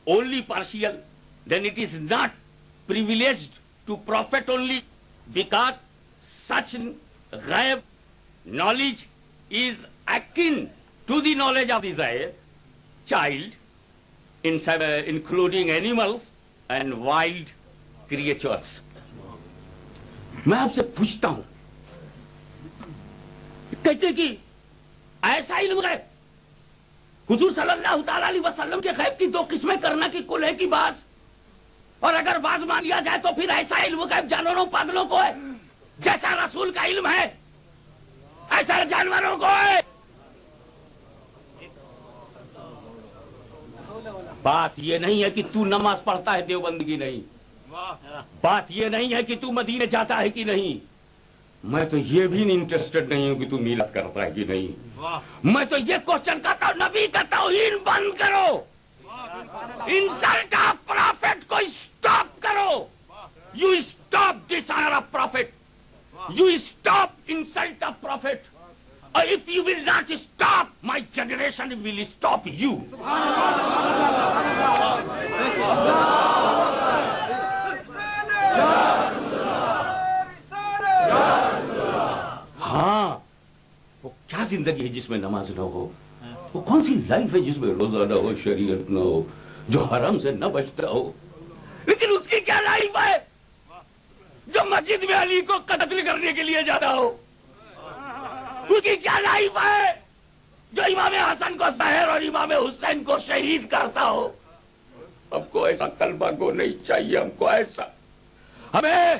only partial, then it is not privileged to prophet only, because such ghaib knowledge is akin to the knowledge of the Zahir child, including animals and wild creatures. میں آپ سے پوچھتا ہوں، کہتے کہ ایسا علم غیب، حضور صلی اللہ تعالی علیہ وسلم کے غیب کی دو قسمیں کرنا کہ کل ہے کہ بعض، اور اگر بعض مان لیا جائے تو پھر ایسا علم غیب جانوروں پاگلوں کو ہے، جیسا رسول کا علم ہے ایسا جانوروں کو ہے. بات یہ نہیں ہے کہ تو نماز پڑھتا ہے دیوبندگی نہیں، بات یہ نہیں ہے کہ تو مدینے جاتا ہے کہ نہیں، میں تو یہ بھی انٹرسٹڈ نہیں ہوں کہ تو میلاد کرتا ہے کہ نہیں. میں تو یہ کوشچن کرتا ہوں، نبی کا توہین بند کرو، انسلٹ آف پروفٹ کو اسٹاپ کرو. You stop dishonour of prophet, you stop insult of prophet. Or if you will not stop, my generation will stop you. ہاں، وہ کیا زندگی ہے جس میں نماز نہ ہو؟ وہ کون سی لائف ہے جس میں روزہ نہ ہو، شریعت نہ ہو، جو حرام سے نہ بچتا ہو؟ لیکن اس کی کیا لائف ہے جو مسجد میں علی کو قتل کرنے کے لیے جاتا ہو؟ اس کی کیا لائف ہے جو امام حسن کو زہر اور امام حسین کو شہید کرتا ہو؟ ہم کو ایسا طلبہ کو نہیں چاہیے، ہم کو ایسا، ہمیں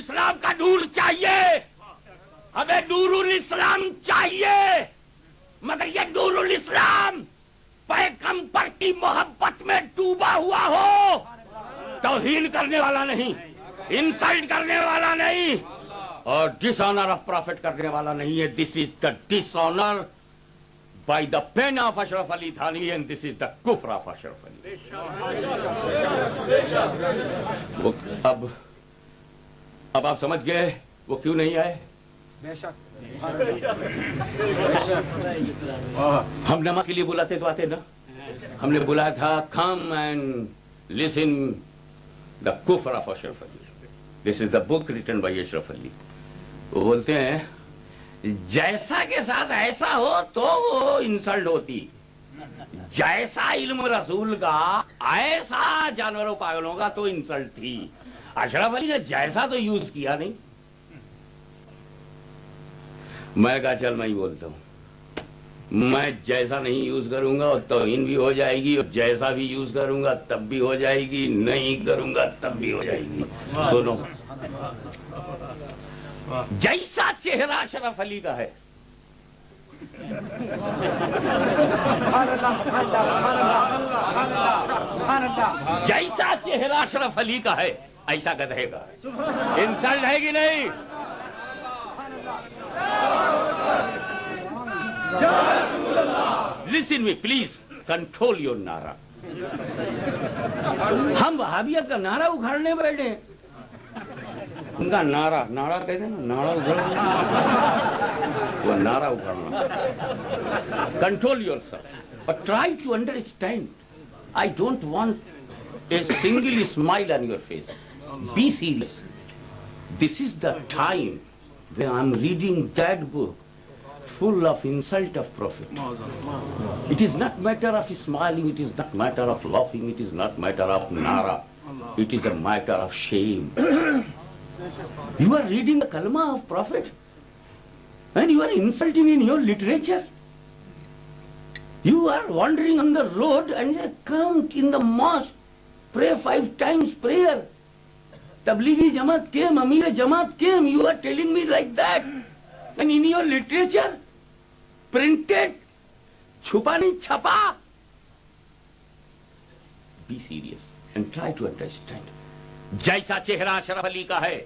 اسلام کا نور چاہیے، ہمیں نور الاسلام چاہیے، مگر یہ نور الاسلام پیغمبر کی محبت میں ڈوبا ہوا ہو، توہین کرنے والا نہیں، انسلٹ کرنے والا نہیں، اور ڈس آنر آف پروفٹ کرنے والا نہیں ہے. This is the dishonour by the pen of Ashraf Ali Thanvi and this is the کفر آف اشرف علی. اب آپ سمجھ گئے وہ کیوں نہیں آئے؟ ہم نماز کے لیے بلاتے تو آتے نا، ہم نے بلایا تھا کم اینڈ لسن دا کفر of Ashraf Ali. This is the book written by Ashraf Ali. وہ بولتے ہیں جیسا کے ساتھ ایسا ہو تو وہ انسلٹ ہوتی، جیسا علم رسول کا ایسا جانوروں پاگلوں کا تو انسلٹ تھی. اشرف علی نے جیسا تو یوز کیا نہیں. میں کہا چل میں ہی بولتا ہوں، میں جیسا نہیں یوز کروں گا اور توہین بھی ہو جائے گی، اور جیسا بھی یوز کروں گا تب بھی ہو جائے گی، نہیں کروں گا تب بھی ہو جائے گی. سنو، جیسا چہرہ اشرف علی کا ہے جیسا چہرہ اشرف علی کا ہے ایسا گدھے کا ہے. انسلٹ ہے کہ نہیں؟ لسن می پلیز، کنٹرول یور نعرہ. ہم وہابیت کا نعرہ اکھاڑنے بیٹھے ہیں. ان کا نعرہ کہتے ہیں نا، نعرہ اکھاڑنا، وہ نعرہ اکھاڑنا. Control yourself but try to understand. I don't want a single smile on your face. Be serious. This is the time when I'm reading that book full of insult of Prophet. It is not matter of smiling, it is not matter of laughing, it is not matter of nara. It is a matter of shame. You are reading the kalma of Prophet and you are insulting in your literature. You are wandering on the road and say, come in the mosque, pray 5 times prayer. Tablighi Jamaat came, Amir Jamaat came. You are telling me like that. And in your literature, printed, chupa nahi chapa. Be serious and try to understand. جیسا چہرہ اشرف علی کا ہے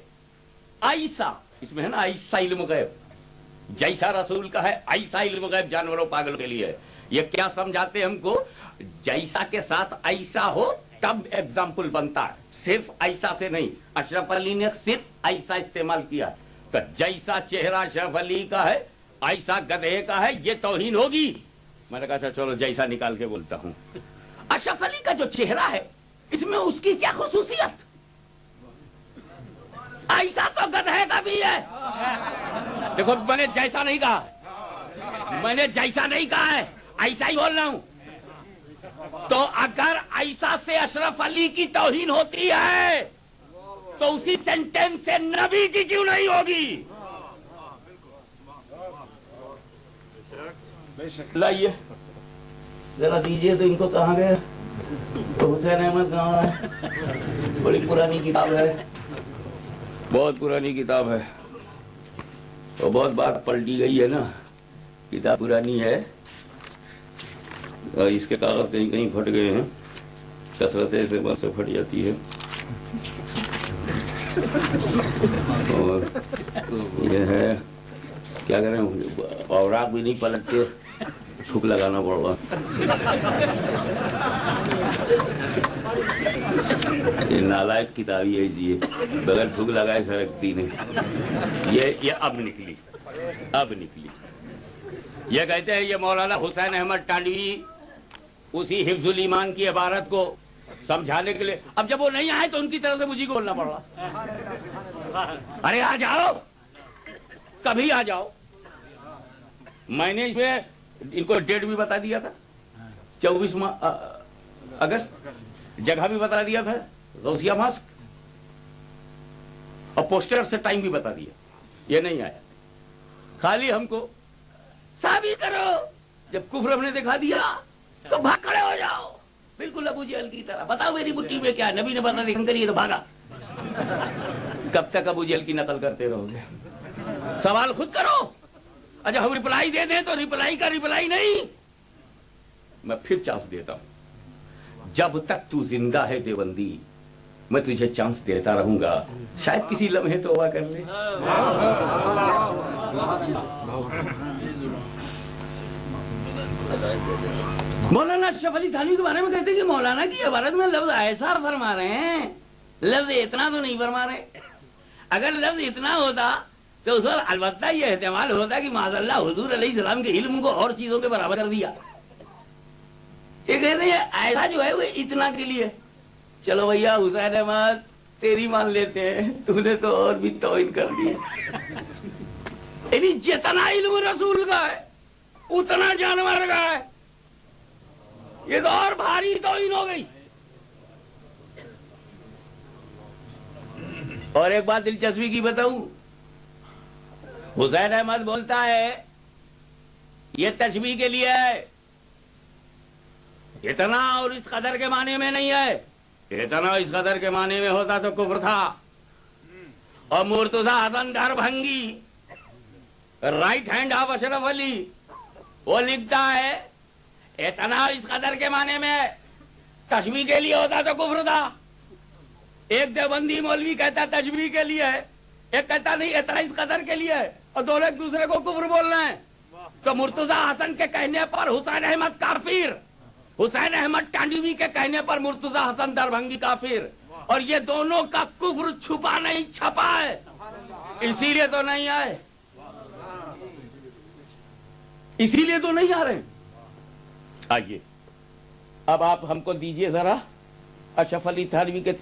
ایسا، اس میں ہے نا ایسا علم غیب، جیسا رسول کا ہے ایسا علم غیب جانوروں پاگل کے لیے. یہ کیا سمجھاتے ہیں ہم کو؟ جیسا کے ساتھ ایسا ہو تب ایگزامپل بنتا ہے، صرف ایسا سے نہیں. اشرف علی نے صرف ایسا استعمال کیا، تو جیسا چہرہ اشرف علی کا ہے ایسا گدھے کا ہے، یہ توہین ہوگی. میں نے کہا چلو جیسا نکال کے بولتا ہوں. اشرف علی کا جو چہرہ ہے اس میں اس کی کیا خصوصیت؟ عائشہ تو گدھے کا بھی ہے. دیکھو میں نے جیسا نہیں کہا, میں نے جیسا نہیں کہا ہے, ایسا ہی بول رہا ہوں. تو اگر عائشہ سے اشرف علی کی توہین ہوتی ہے تو اسی سینٹینس سے نبی کی کیوں نہیں ہوگی؟ لائیے ذرا دیجئے تو ان کو. کہاں گئے تو حسین احمد کہاں ہے؟ بڑی پرانی کتاب ہے, بہت پرانی کتاب ہے, اور بہت بار پلٹی گئی ہے نا. کتاب پرانی ہے اور اس کے کاغذ کہیں کہیں پھٹ گئے ہیں, کثرت سے بس سے پھٹ جاتی ہے. اور یہ ہے کیا کریں, اوراق بھی نہیں پلٹتے, تھوک لگانا پڑ رہا. یہ نالائق کتاب ہی ہے, بغیر تھوک لگائے سرکتی نہیں. یہ اب نکلی, اب نکلی. یہ کہتے ہیں یہ مولانا حسین احمد ٹانڈوی اسی حفظ الایمان کی عبارت کو سمجھانے کے لیے. اب جب وہ نہیں آئے تو ان کی طرف سے مجھے کو بولنا پڑ رہا. ارے آ جاؤ, کبھی آ جاؤ. میں نے اس میں ان کو ڈیٹ بھی بتا دیا تھا, 24 اگست. جگہ بھی بتا دیا تھا, غوثیہ ماسک, اور پوسٹر سے ٹائم بھی بتا دیا. یہ نہیں آیا. خالی ہم کو ثابت کرو. جب کفر ہم نے دکھا دیا تو بھاگ کھڑے ہو جاؤ, بالکل ابو جہل کی طرح. بتاؤ میری مٹھی میں کیا, نبی نے بتا دیا کریے تو بھاگا. کب تک ابو جہل کی نقل کرتے رہو گے؟ سوال خود کرو. اچھا ہم رپلائی دے دیں تو رپلائی کا رپلائی نہیں. میں پھر چانس دیتا ہوں, جب تک تو زندہ ہے دیوبندی میں تجھے چانس دیتا رہوں گا. شاید کسی لمحے توبہ کر لے. مولانا اشرف علی تھانوی کے بارے میں کہتے ہیں کہ مولانا کی عبارت میں لفظ ایسا فرما رہے ہیں, لفظ اتنا تو نہیں فرما رہے. اگر لفظ اتنا ہوتا تو اس وقت البتہ یہ احتمال ہوتا کہ معاذ اللہ حضور علیہ السلام کے علم کو اور چیزوں کے برابر کر دیا. یہ کہتے ہیں ایسا جو ہے وہ اتنا کے لیے. چلو بھیا حسین احمد تیری مان لیتے ہیں, تو نے تو اور بھی توہین کر دی. یعنی جتنا علم رسول کا ہے اتنا جانور کا ہے. یہ تو اور بھاری توہین ہو گئی. اور ایک بات دلچسپی کی بتاؤں, حسین احمد بولتا ہے یہ تشبیہ کے لیے ہے, اتنا اور اس قدر کے معنی میں نہیں ہے. اتنا اس قدر کے معنی میں ہوتا تو کفر تھا. اور مرتضی حسن دربھنگی, right hand of Ashraf Ali, وہ لکھتا ہے اتنا اس قدر کے معنی میں تشبیہ کے لیے ہوتا تو کفر تھا. ایک دیوبندی مولوی کہتا تشبیہ کے لیے ہے, ایک کہتا نہیں اتنا اس قدر کے لیے ہے, اور دونوں ایک دوسرے کو کفر بول رہے ہیں. تو مرتضی حسن کے کہنے پر حسین احمد کافر, حسین احمد ٹانڈوی کے کہنے پر مرتضی حسن دربھنگی کافر. اور یہ دونوں کا کفر چھپا نہیں چھپا ہے, اسی لیے تو نہیں آئے, اسی لیے تو نہیں آ رہے. آئیے اب آپ ہم کو دیجئے ذرا اشرف علی تھانوی کے